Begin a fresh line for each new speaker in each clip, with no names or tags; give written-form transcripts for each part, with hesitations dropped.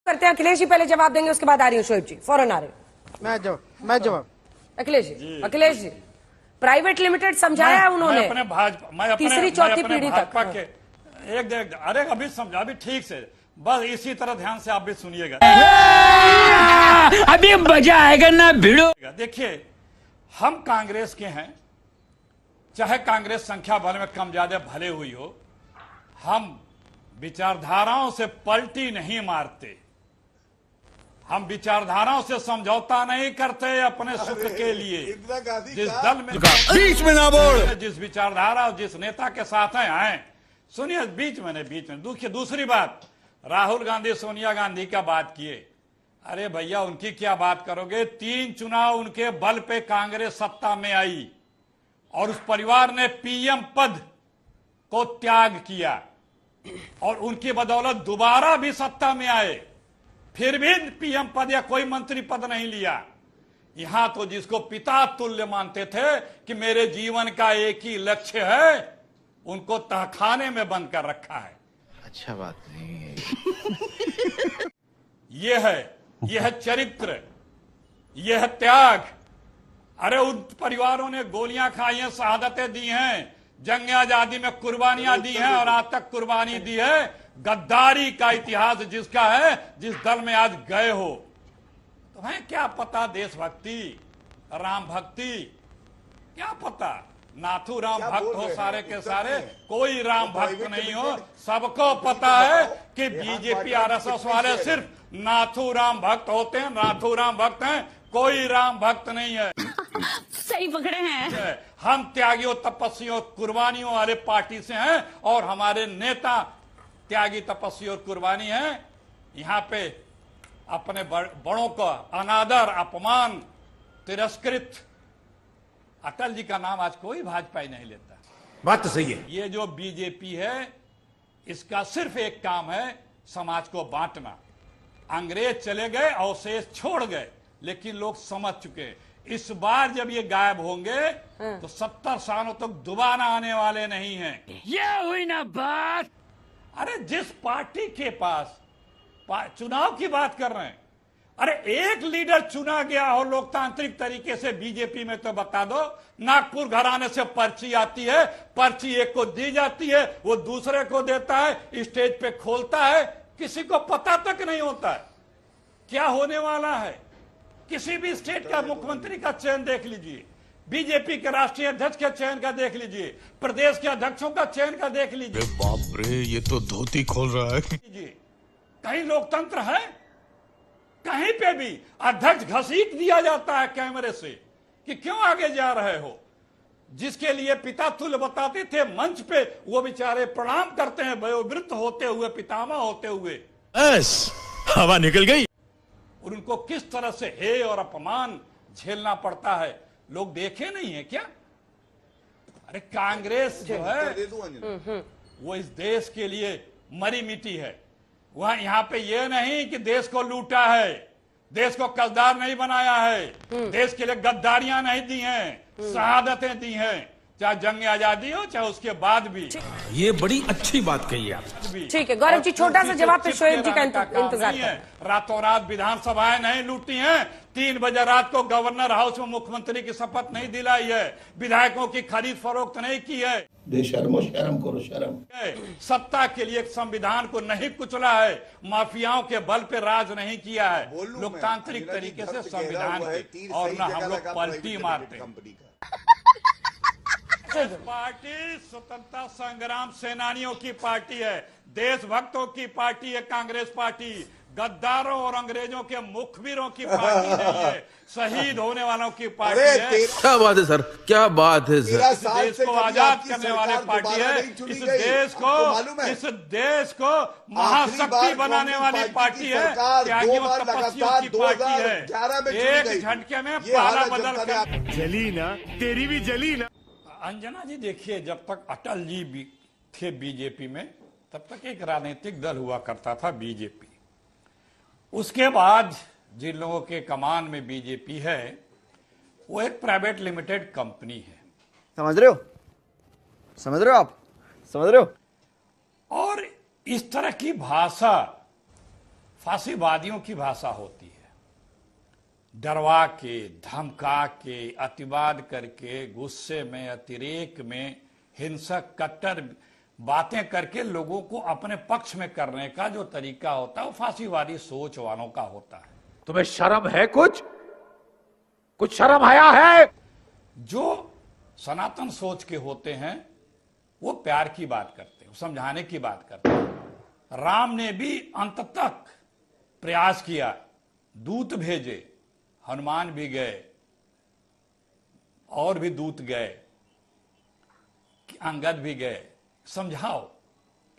करते हैं। अखिलेश जी पहले जवाब देंगे, उसके बाद आ रही हूँ शोएब जी, फौरन आ रहे हूँ।
मैं जवाब
अखिलेश जी प्राइवेट लिमिटेड समझाया है उन्होंने
मैं अपने भाजपा, मैं अपने
तीसरी चौथी
मैं अपने
पीढ़ी
भाजपा
तक।
के एक अरे अभी समझा, अभी ठीक से, बस इसी तरह ध्यान से आप भी सुनिएगा।
अभी मजा आएगा ना भिड़ो।
देखिए, हम कांग्रेस के हैं, चाहे कांग्रेस संख्या बल में कम ज्यादा भले हुई हो, हम विचारधाराओं से पलटी नहीं मारते, हम विचारधाराओं से समझौता नहीं करते अपने सुख के लिए। जिस दल में
बीच में ना बोल,
जिस विचारधारा और जिस नेता के साथ हैं आए, सुनिए, बीच में दुखिए। दूसरी बात, राहुल गांधी सोनिया गांधी का बात किए, अरे भैया उनकी क्या बात करोगे? 3 चुनाव उनके बल पे कांग्रेस सत्ता में आई और उस परिवार ने पीएम पद को त्याग किया और उनकी बदौलत दोबारा भी सत्ता में आए, फिर भी पीएम पद या कोई मंत्री पद नहीं लिया। यहां तो जिसको पिता तुल्य मानते थे कि मेरे जीवन का एक ही लक्ष्य है, उनको तहखाने में बंद कर रखा है।
अच्छा बात नहीं है।
यह है चरित्र, यह है त्याग। अरे उन परिवारों ने गोलियां खाई हैं, शहादतें दी हैं, जंग आजादी में कुर्बानियां दी हैं और आज तक कुर्बानी दी है। गद्दारी का इतिहास जिसका है, जिस दल में आज गए हो, तुम्हें क्या पता देशभक्ति, राम भक्ति, क्या पता? नाथू राम भक्त हो सारे के सारे, कोई राम भक्त नहीं हो। सबको पता है कि बीजेपी आरएसएस वाले सिर्फ नाथू राम भक्त होते हैं, नाथू राम भक्त हैं, कोई राम भक्त नहीं है।
सही पकड़े हैं।
हम त्यागियों, तपस्वियों, कुर्बानियों वाले पार्टी से हैं और हमारे नेता त्यागी, तपस्वी और कुर्बानी है। यहां पे अपने बड़ों का अनादर, अपमान, तिरस्कृत, अटल जी का नाम आज कोई भाजपाई नहीं लेता।
बात तो सही है।
ये जो बीजेपी है, इसका सिर्फ एक काम है, समाज को बांटना। अंग्रेज चले गए, अवशेष छोड़ गए, लेकिन लोग समझ चुके। इस बार जब ये गायब होंगे तो 70 सालों तक दोबारा आने वाले नहीं हैं।
ये हुई ना बात।
अरे जिस पार्टी के पास चुनाव की बात कर रहे हैं, अरे एक लीडर चुना गया हो लोकतांत्रिक तरीके से बीजेपी में, तो बता दो। नागपुर घराने से पर्ची आती है, पर्ची एक को दी जाती है, वो दूसरे को देता है, स्टेज पे खोलता है, किसी को पता तक नहीं होता है क्या होने वाला है। किसी भी स्टेट का मुख्यमंत्री का चयन देख लीजिए, बीजेपी के राष्ट्रीय अध्यक्ष के चयन का देख लीजिए, प्रदेश के अध्यक्षों का चयन का देख लीजिए।
बाप रे, ये तो धोती खोल रहा है।
कहीं लोकतंत्र है? कहीं पे भी अध्यक्ष घसीट दिया जाता है कैमरे से कि क्यों आगे जा रहे हो। जिसके लिए पिता तुल्य बताते थे मंच पे, वो बेचारे प्रणाम करते हैं वयोवृद्ध होते हुए, पितामह होते हुए।
बस हवा निकल गई।
और उनको किस तरह से हे और अपमान झेलना पड़ता है, लोग देखे नहीं है क्या? अरे कांग्रेस जो है वो इस देश के लिए मरी मिट्टी है। वहां यहां पे ये नहीं कि देश को लूटा है, देश को कर्जदार नहीं बनाया है, देश के लिए गद्दारियां नहीं दी हैं, शहादतें दी हैं, चाहे जंग आजादी हो चाहे उसके बाद भी।
ये बड़ी अच्छी बात कही आप।
ठीक है गौरव जी, छोटा सा जवाब पे शोएब जी का इंतजार
है। रातों रात विधानसभाएं नहीं लूटी हैं, 3 बजे रात को गवर्नर हाउस में मुख्यमंत्री की शपथ नहीं दिलाई है, विधायकों की खरीद फरोख्त नहीं की है।
बेशर्मो शर्म करो शर्म।
सत्ता के लिए संविधान को नहीं कुचला है, माफियाओं के बल पे राज नहीं किया है, लोकतांत्रिक तरीके से संविधान और न हम लोग पलटी मारते। पार्टी स्वतंत्रता संग्राम सेनानियों की पार्टी है, देशभक्तों की पार्टी है कांग्रेस पार्टी, गद्दारों और अंग्रेजों के मुखबिरों की पार्टी नहीं है, शहीद होने वालों की पार्टी है।
क्या बात है सर, क्या बात है सर।
इस देश को आजाद करने वाली पार्टी है, इस देश को महाशक्ति बनाने वाली पार्टी है, त्यागियों तपस्वियों की पार्टी है। एक झटके में पाला बदल कर
जली ना, तेरी भी जली ना।
अंजना जी देखिए, जब तक अटल जी भी थे बीजेपी में, तब तक एक राजनीतिक दल हुआ करता था बीजेपी। उसके बाद जिन लोगों के कमान में बीजेपी है, वो एक प्राइवेट लिमिटेड कंपनी है।
समझ रहे हो? समझ रहे हो आप? समझ रहे हो?
और इस तरह की भाषा फांसीवादियों की भाषा होती है। डरवा के, धमका के, अतिवाद करके, गुस्से में, अतिरेक में, हिंसक कट्टर बातें करके लोगों को अपने पक्ष में करने का जो तरीका होता है वो फांसीवादी सोच वालों का होता है।
तुम्हें शर्म है? कुछ शर्म आया है?
जो सनातन सोच के होते हैं वो प्यार की बात करते हैं, समझाने की बात करते हैं। राम ने भी अंत तक प्रयास किया, दूत भेजे, हनुमान भी गए और भी दूत गए, अंगद भी गए, समझाओ,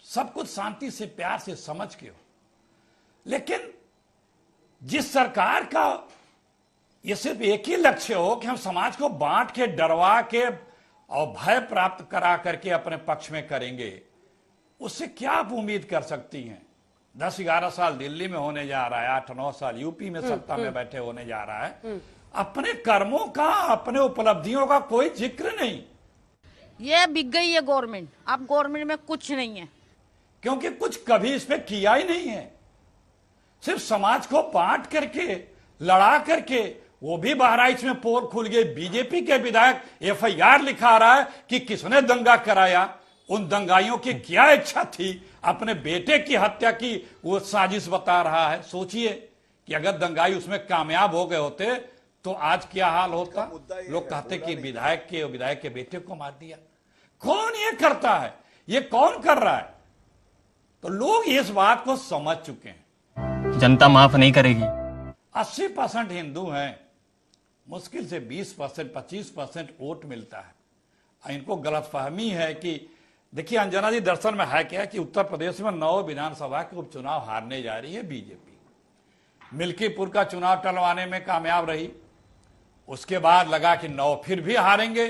सब कुछ शांति से, प्यार से, समझ के हो। लेकिन जिस सरकार का ये सिर्फ एक ही लक्ष्य हो कि हम समाज को बांट के, डरवा के और भय प्राप्त करा करके अपने पक्ष में करेंगे, उससे क्या आप उम्मीद कर सकती हैं? 10-11 साल दिल्ली में होने जा रहा है, 8-9 साल यूपी में सत्ता में बैठे होने जा रहा है, अपने कर्मों का, अपने उपलब्धियों का कोई जिक्र नहीं।
ये बिक गई है गवर्नमेंट, अब गवर्नमेंट में कुछ नहीं है,
क्योंकि कुछ कभी इस पे किया ही नहीं है। सिर्फ समाज को बांट करके, लड़ा करके, वो भी बहराइच में पोल खुल गई। बीजेपी के विधायक एफआईआर लिखा रहा है कि किसने दंगा कराया, उन दंगाइयों की क्या इच्छा थी, अपने बेटे की हत्या की वो साजिश बता रहा है। सोचिए कि अगर दंगाई उसमें कामयाब हो गए होते तो आज क्या हाल होता। लोग कहते कि विधायक के बेटे को मार दिया। कौन ये करता है, ये कौन कर रहा है? तो लोग इस बात को समझ चुके हैं।
जनता माफ नहीं करेगी।
80% हिंदू हैं, मुश्किल से 20%, 25% वोट मिलता है। इनको गलतफहमी है कि देखिए अंजना जी, दरअसल में है क्या कि उत्तर प्रदेश में 9 विधानसभा के उपचुनाव हारने जा रही है बीजेपी। मिल्कीपुर का चुनाव टलवाने में कामयाब रही, उसके बाद लगा कि 9 फिर भी हारेंगे,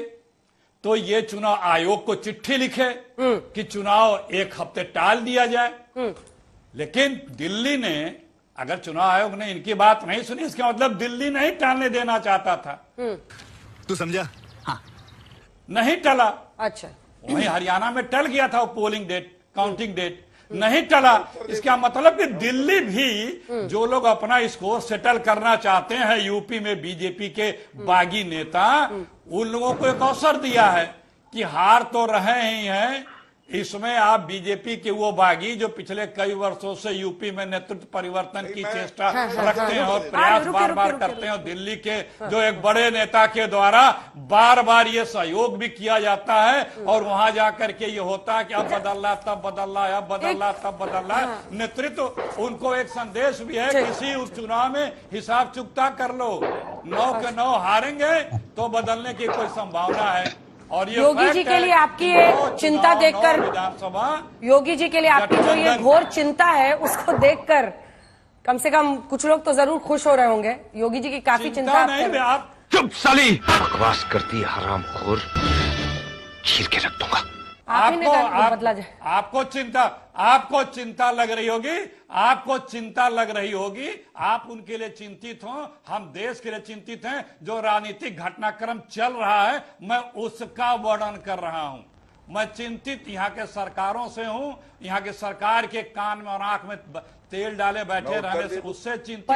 तो ये चुनाव आयोग को चिट्ठी लिखे कि चुनाव 1 हफ्ते टाल दिया जाए। लेकिन दिल्ली ने, अगर चुनाव आयोग ने इनकी बात नहीं सुनी, इसका मतलब दिल्ली नहीं टालने देना चाहता था।
तू समझा?
हाँ।
नहीं टला।
अच्छा,
वहीं हरियाणा में टल गया था वो पोलिंग डेट, काउंटिंग डेट, नहीं टला। इसका मतलब कि दिल्ली भी जो लोग अपना स्कोर सेटल करना चाहते हैं, यूपी में बीजेपी के बागी नेता, उन लोगों को एक अवसर दिया है कि हार तो रहे ही हैं, इसमें आप बीजेपी के वो बागी जो पिछले कई वर्षों से यूपी में नेतृत्व परिवर्तन की चेष्टा रखते हैं और प्रयास बार बार करते हैं, और दिल्ली के जो एक बड़े नेता के द्वारा बार बार ये सहयोग भी किया जाता है, और वहां जाकर के ये होता है कि अब बदल रहा, तब बदल रहा, अब बदल रहा, तब बदल रहा। नेतृत्व उनको एक संदेश भी है, किसी उपचुनाव में हिसाब चुकता कर लो, 9 के 9 हारेंगे तो बदलने की कोई संभावना है। और ये
योगी जी के लिए आपकी ये चिंता देखकर,
विधानसभा,
योगी जी के लिए आपकी जो ये घोर चिंता है उसको देखकर कम से कम कुछ लोग तो जरूर खुश हो रहे होंगे। योगी जी की काफी चिंता
नहीं, आप
चुप साली।
बकवास करती है हरामखोर, चीर के रख दूंगा।
आप ही ने कहा कि बदला जाए।
आपको चिंता लग रही होगी, आपको चिंता लग रही होगी, आप उनके लिए चिंतित हो, हम देश के लिए चिंतित हैं। जो राजनीतिक घटनाक्रम चल रहा है मैं उसका वर्णन कर रहा हूं। मैं चिंतित यहाँ के सरकारों से हूं, यहाँ के सरकार के कान में और आंख में तेल डाले बैठे रहने से, उससे चिंतित